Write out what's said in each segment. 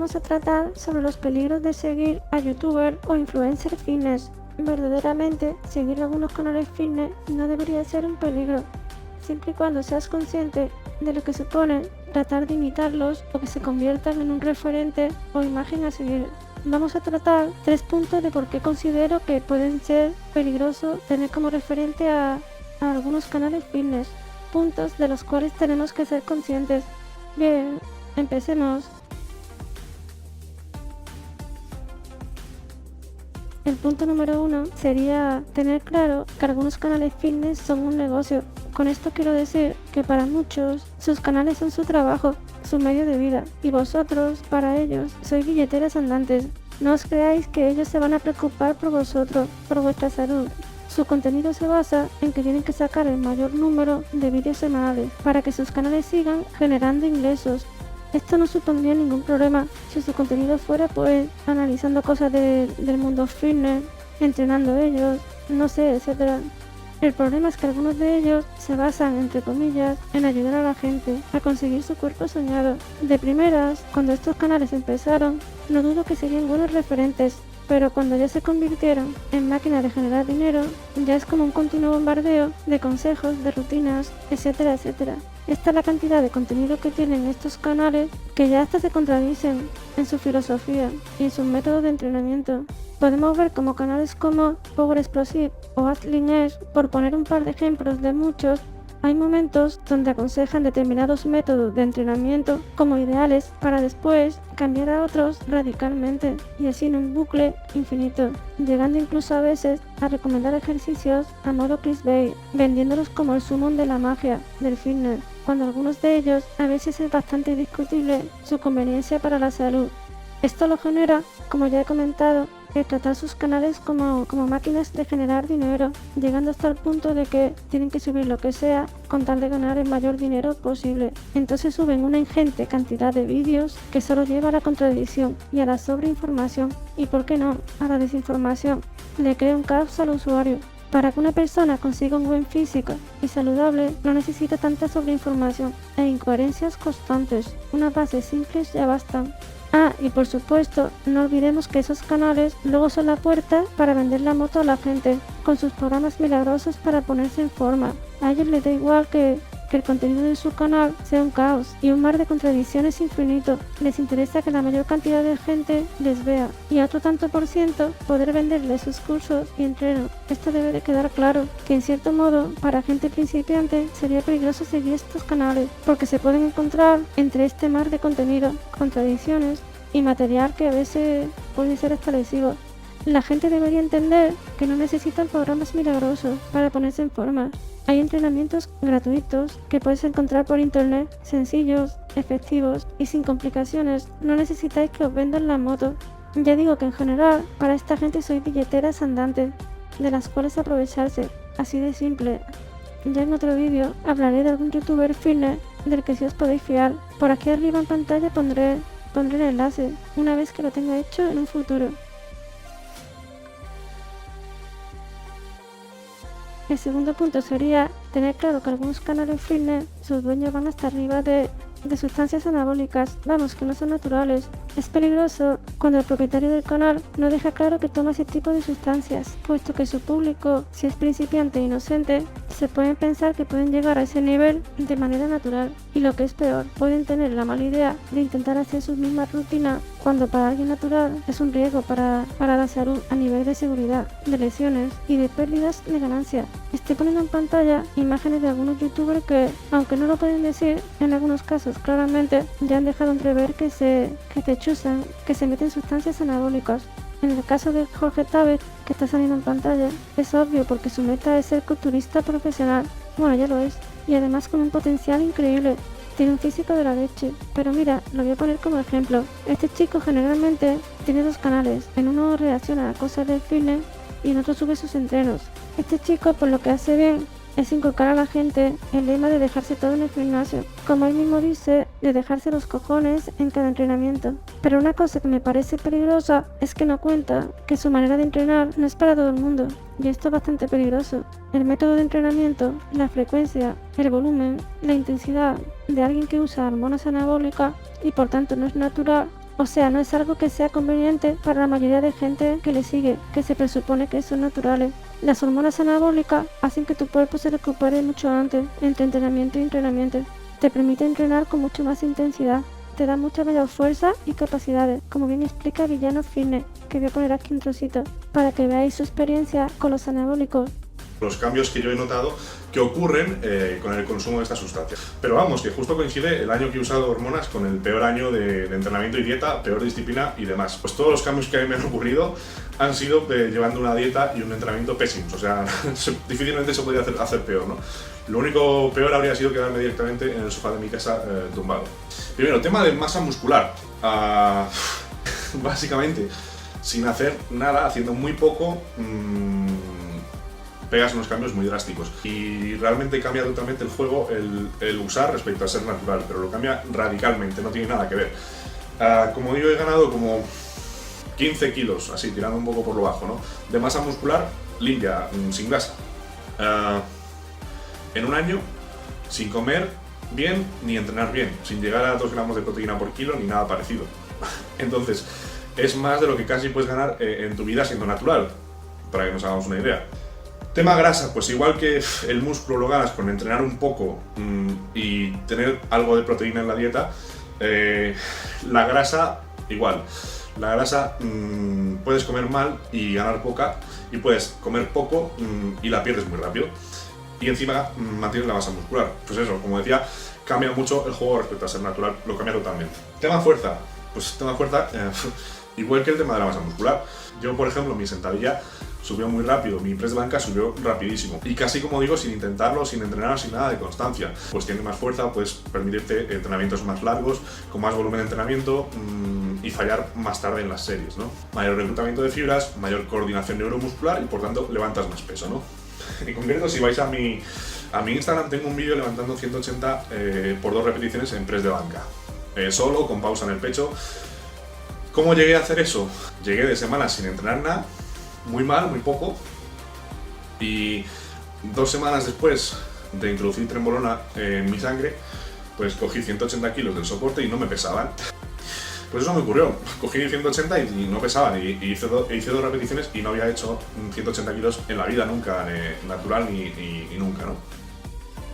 vamos a tratar sobre los peligros de seguir a youtubers o influencers fitness. Verdaderamente, seguir algunos canales fitness no debería ser un peligro, siempre y cuando seas consciente de lo que supone tratar de imitarlos o que se conviertan en un referente o imagen a seguir. Vamos a tratar 3 puntos de por qué considero que pueden ser peligrosos tener como referente a algunos canales fitness, puntos de los cuales tenemos que ser conscientes. Bien, empecemos. El punto número 1 sería tener claro que algunos canales fitness son un negocio. Con esto quiero decir que para muchos sus canales son su trabajo, su medio de vida, y vosotros, para ellos, sois billeteras andantes. No os creáis que ellos se van a preocupar por vosotros, por vuestra salud. Su contenido se basa en que tienen que sacar el mayor número de vídeos semanales para que sus canales sigan generando ingresos. Esto no supondría ningún problema si su contenido fuera pues analizando cosas del mundo fitness, entrenando ellos, no sé, etc. El problema es que algunos de ellos se basan, entre comillas, en ayudar a la gente a conseguir su cuerpo soñado. De primeras, cuando estos canales empezaron, no dudo que serían buenos referentes, pero cuando ya se convirtieron en máquinas de generar dinero, ya es como un continuo bombardeo de consejos, de rutinas, etcétera, etcétera. Esta es la cantidad de contenido que tienen estos canales que ya hasta se contradicen en su filosofía y en sus métodos de entrenamiento. Podemos ver como canales como Power Explosive o Athlean Edge, por poner un par de ejemplos de muchos, hay momentos donde aconsejan determinados métodos de entrenamiento como ideales para después cambiar a otros radicalmente y así en un bucle infinito, llegando incluso a veces a recomendar ejercicios a modo clickbait, vendiéndolos como el sumum de la magia del fitness, cuando algunos de ellos a veces es bastante discutible su conveniencia para la salud. Esto lo genera, como ya he comentado, el tratar sus canales como máquinas de generar dinero, llegando hasta el punto de que tienen que subir lo que sea con tal de ganar el mayor dinero posible. Entonces suben una ingente cantidad de vídeos que solo lleva a la contradicción y a la sobreinformación y, ¿por qué no?, a la desinformación. Le crea un caos al usuario. Para que una persona consiga un buen físico y saludable no necesita tanta sobreinformación e incoherencias constantes. Unas bases simples ya bastan. Y por supuesto, no olvidemos que esos canales luego son la puerta para vender la moto a la gente, con sus programas milagrosos para ponerse en forma. A ellos les da igual que el contenido de su canal sea un caos y un mar de contradicciones infinito. Les interesa que la mayor cantidad de gente les vea y a otro tanto por ciento poder venderles sus cursos y entrenos. Esto debe de quedar claro, que en cierto modo para gente principiante sería peligroso seguir estos canales porque se pueden encontrar entre este mar de contenido, contradicciones y material que a veces puede ser hasta lesivo. La gente debería entender que no necesitan programas milagrosos para ponerse en forma. Hay entrenamientos gratuitos que puedes encontrar por internet, sencillos, efectivos y sin complicaciones. No necesitáis que os vendan la moto. Ya digo que en general, para esta gente sois billeteras andantes, de las cuales aprovecharse, así de simple. Ya en otro vídeo hablaré de algún youtuber fitness del que sí os podéis fiar. Por aquí arriba en pantalla pondré el enlace, una vez que lo tenga hecho en un futuro. El segundo punto sería tener claro que algunos canales fitness, sus dueños van hasta arriba de sustancias anabólicas, vamos, que no son naturales. Es peligroso cuando el propietario del canal no deja claro que toma ese tipo de sustancias, puesto que su público, si es principiante e inocente, se pueden pensar que pueden llegar a ese nivel de manera natural. Y lo que es peor, pueden tener la mala idea de intentar hacer sus mismas rutinas cuando para alguien natural es un riesgo para la salud a nivel de seguridad, de lesiones y de pérdidas de ganancias. Estoy poniendo en pantalla imágenes de algunos youtubers que, aunque no lo pueden decir, en algunos casos claramente ya han dejado entrever que te chuzan, que se meten sustancias anabólicas. En el caso de Jorge Távez, que está saliendo en pantalla, es obvio porque su meta es ser culturista profesional. Bueno, ya lo es, y además con un potencial increíble. Tiene un físico de la leche, pero mira, lo voy a poner como ejemplo. Este chico generalmente tiene 2 canales, en uno reacciona a cosas del fitness y en otro sube sus entrenos. Este chico, por lo que hace bien, es inculcar a la gente el lema de dejarse todo en el gimnasio, como él mismo dice, de dejarse los cojones en cada entrenamiento. Pero una cosa que me parece peligrosa es que no cuenta que su manera de entrenar no es para todo el mundo, y esto es bastante peligroso. El método de entrenamiento, la frecuencia, el volumen, la intensidad de alguien que usa hormonas anabólicas y por tanto no es natural, O sea, no es algo que sea conveniente para la mayoría de gente que le sigue, que se presupone que son naturales. Las hormonas anabólicas hacen que tu cuerpo se recupere mucho antes, entre entrenamiento y entrenamiento. Te permite entrenar con mucho más intensidad. Te da mucha mayor fuerza y capacidades, como bien explica Villano Fitness, que voy a poner aquí un trocito, para que veáis su experiencia con los anabólicos. Los cambios que yo he notado que ocurren con el consumo de estas sustancias. Pero vamos, que justo coincide el año que he usado hormonas con el peor año de entrenamiento y dieta, peor disciplina y demás. Pues todos los cambios que a mí me han ocurrido han sido llevando una dieta y un entrenamiento pésimos. O sea, difícilmente se podría hacer peor, ¿no? Lo único peor habría sido quedarme directamente en el sofá de mi casa tumbado. Primero, tema de masa muscular. Básicamente, sin hacer nada, haciendo muy poco, pegas unos cambios muy drásticos y realmente cambia totalmente el juego el usar respecto a ser natural, pero lo cambia radicalmente, no tiene nada que ver. Como digo, he ganado como 15 kilos, así tirando un poco por lo bajo, ¿no? De masa muscular limpia, sin grasa, en un año, sin comer bien ni entrenar bien, sin llegar a 2 gramos de proteína por kilo ni nada parecido. Entonces, es más de lo que casi puedes ganar en tu vida siendo natural, para que nos hagamos una idea. Tema grasa, pues igual que el músculo lo ganas con entrenar un poco y tener algo de proteína en la dieta, la grasa igual. La grasa puedes comer mal y ganar poca, y puedes comer poco y la pierdes muy rápido. Y encima mantienes la masa muscular. Pues eso, como decía, cambia mucho el juego respecto a ser natural, lo cambia totalmente. Tema fuerza, pues tema fuerza, igual que el tema de la masa muscular. Yo, por ejemplo, mi sentadilla subió muy rápido, mi press de banca subió rapidísimo. Y casi, como digo, sin intentarlo, sin entrenar, sin nada de constancia. Pues tienes más fuerza, puedes permitirte entrenamientos más largos, con más volumen de entrenamiento y fallar más tarde en las series, ¿no? Mayor reclutamiento de fibras, mayor coordinación neuromuscular y por tanto levantas más peso, ¿no? En concreto, si vais a mi Instagram, tengo un vídeo levantando 180 por 2 repeticiones en press de banca. Solo, con pausa en el pecho. ¿Cómo llegué a hacer eso? Llegué de semanas sin entrenar nada, muy mal, muy poco, y 2 semanas después de introducir trembolona en mi sangre, pues cogí 180 kilos del soporte y no me pesaban. Pues eso me ocurrió, cogí 180 y no pesaban, y hice 2 repeticiones y no había hecho 180 kilos en la vida nunca, natural ni nunca, ¿no?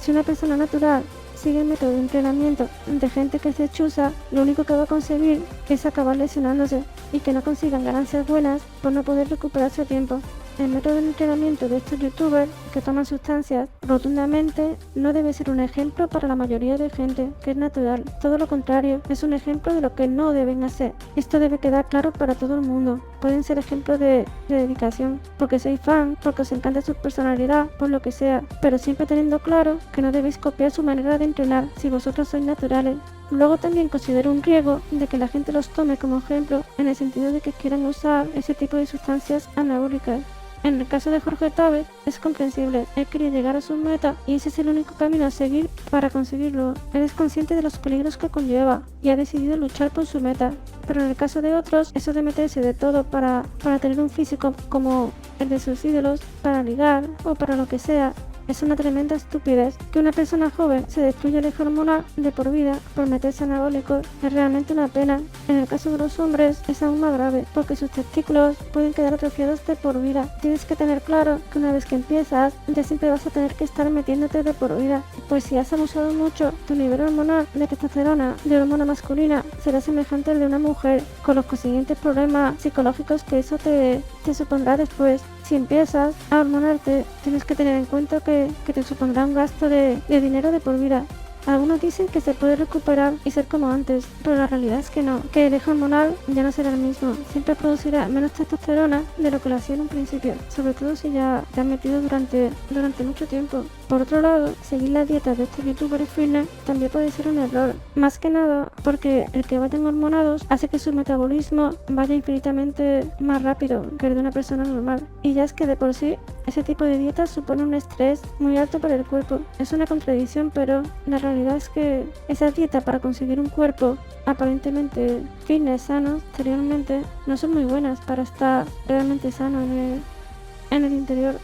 Si una persona natural sigue el método de entrenamiento de gente que se chusa, lo único que va a conseguir es acabar lesionándose y que no consigan ganancias buenas por no poder recuperarse a tiempo. El método de entrenamiento de estos youtubers que toman sustancias rotundamente no debe ser un ejemplo para la mayoría de gente que es natural. Todo lo contrario, es un ejemplo de lo que no deben hacer. Esto debe quedar claro para todo el mundo. Pueden ser ejemplos de dedicación, porque sois fan, porque os encanta su personalidad, por lo que sea, pero siempre teniendo claro que no debéis copiar su manera de entrenar si vosotros sois naturales. Luego también considero un riesgo de que la gente los tome como ejemplo en el sentido de que quieran usar ese tipo de sustancias anabólicas. En el caso de Jorge Távez es comprensible, él quería llegar a su meta y ese es el único camino a seguir para conseguirlo. Él es consciente de los peligros que conlleva y ha decidido luchar por su meta. Pero en el caso de otros, eso de meterse de todo para tener un físico como el de sus ídolos, para ligar o para lo que sea, es una tremenda estupidez. Que una persona joven se destruya el eje hormonal de por vida por meterse anabólicos es realmente una pena. En el caso de los hombres es aún más grave, porque sus testículos pueden quedar atrofiados de por vida. Tienes que tener claro que una vez que empiezas, ya siempre vas a tener que estar metiéndote de por vida. Pues si has abusado mucho, tu nivel hormonal de testosterona, de hormona masculina, será semejante al de una mujer, con los consiguientes problemas psicológicos que eso te supondrá después. Si empiezas a hormonarte, tienes que tener en cuenta que te supondrá un gasto de dinero de por vida. Algunos dicen que se puede recuperar y ser como antes, pero la realidad es que no, que el eje hormonal ya no será el mismo, siempre producirá menos testosterona de lo que lo hacía en un principio, sobre todo si ya te has metido durante mucho tiempo. Por otro lado, seguir la dieta de estos youtubers fitness también puede ser un error, más que nada porque el que vayan hormonados hace que su metabolismo vaya infinitamente más rápido que el de una persona normal, y ya es que de por sí ese tipo de dieta supone un estrés muy alto para el cuerpo. Es una contradicción, pero la realidad es que esa dieta para conseguir un cuerpo aparentemente fitness, sano, exteriormente, no son muy buenas para estar realmente sano en el interior.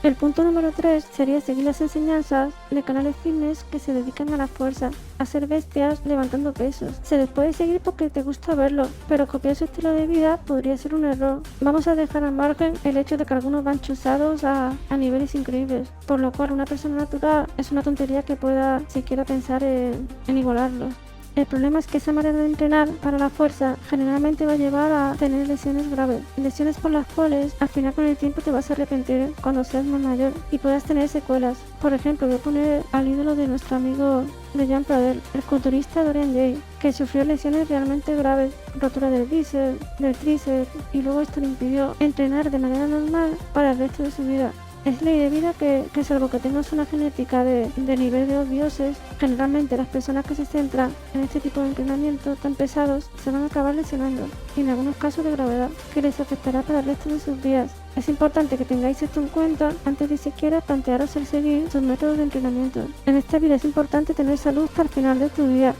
El punto número 3 sería seguir las enseñanzas de canales fitness que se dedican a la fuerza, a ser bestias levantando pesos. Se les puede seguir porque te gusta verlo, pero copiar su estilo de vida podría ser un error. Vamos a dejar al margen el hecho de que algunos van chuzados a niveles increíbles, por lo cual una persona natural es una tontería que pueda siquiera pensar en igualarlos. El problema es que esa manera de entrenar para la fuerza generalmente va a llevar a tener lesiones graves, lesiones por las cuales al final con el tiempo te vas a arrepentir cuando seas más mayor y puedas tener secuelas. Por ejemplo, voy a poner al ídolo de nuestro amigo de Jean Pradel, el culturista Dorian Yates, que sufrió lesiones realmente graves, rotura del bíceps, del tríceps, y luego esto le impidió entrenar de manera normal para el resto de su vida. Es ley de vida que salvo que tengas una genética de nivel de osbioses, generalmente las personas que se centran en este tipo de entrenamientos tan pesados se van a acabar lesionando, y en algunos casos de gravedad, que les afectará para el resto de sus días. Es importante que tengáis esto en cuenta antes de siquiera plantearos el seguir sus métodos de entrenamiento. En esta vida es importante tener salud hasta el final de tu día.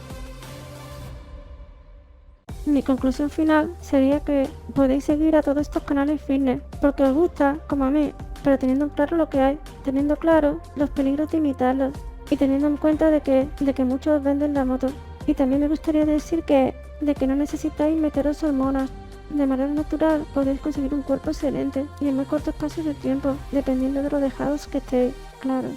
Mi conclusión final sería que podéis seguir a todos estos canales fitness porque os gusta, como a mí, pero teniendo claro lo que hay, teniendo claro los peligros de imitarlos y teniendo en cuenta de que muchos venden la moto. Y también me gustaría decir que no necesitáis meteros hormonas. De manera natural podéis conseguir un cuerpo excelente y en muy cortos espacios de tiempo, dependiendo de lo dejados que estéis, claro.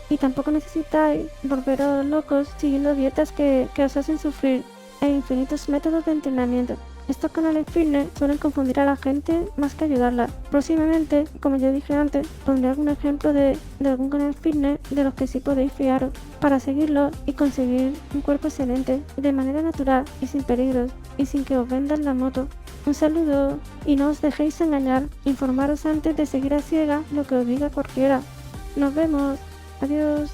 Y tampoco necesitáis volveros locos siguiendo dietas que os hacen sufrir e infinitos métodos de entrenamiento. Estos canales fitness suelen confundir a la gente más que ayudarla. Próximamente, como ya dije antes, pondré algún ejemplo de algún canal fitness de los que sí podéis fiaros para seguirlo y conseguir un cuerpo excelente de manera natural y sin peligros y sin que os vendan la moto. Un saludo y no os dejéis engañar. Informaros antes de seguir a ciegas lo que os diga cualquiera. Nos vemos. Adiós.